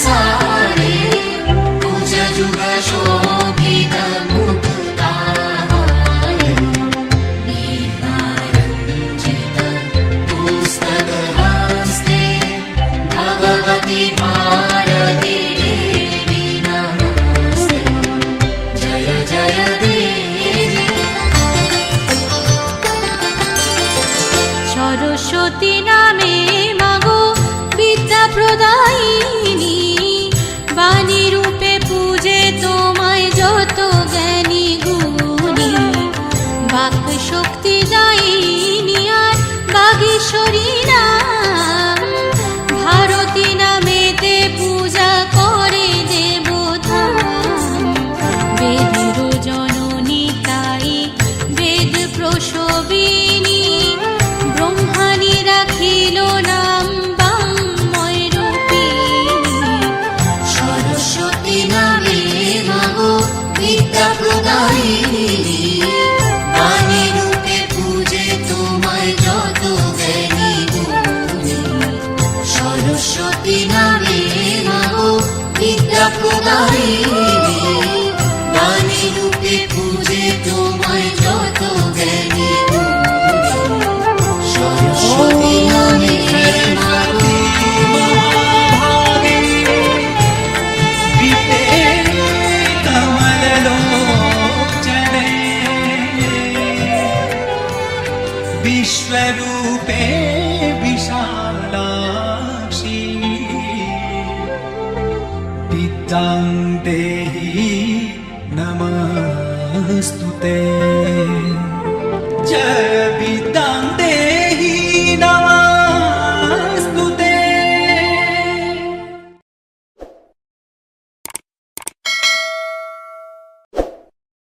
सारे तुझ जुग शोभित मुक्ताहारे नीलारञ्जित पुस्तकहस्ते भगवति भारती देवी नमस्ते जय जय देवी सरस्वती नामे मागो विद्या प्रदायिनी बाणी रूपे पूजे तोमाय যত জ্ঞানী গুণী বাক শক্তি দায়িনী আর বাগীশ্বরী নাম ভারতী নামেতে পূজা করে দেবধাম বেদের জননী তাই বেদ প্রসবিনী ব্রহ্মাণী রাখিল নাম বাংময় রূপিণী सरस्वती नामे मागो विद्या प्रदायिनी बाणी रूपे पूजे তোমায় যত জ্ঞানী গুণী सरस्वती नामे मागो विद्या प्रदायिनी बाणी रूपे पूजे তোমায় যত জ্ঞানী গুণী सरस्वती नामे मागो विश्वरूपे विशालाक्षी विद्यां देहि नमस्तुते जय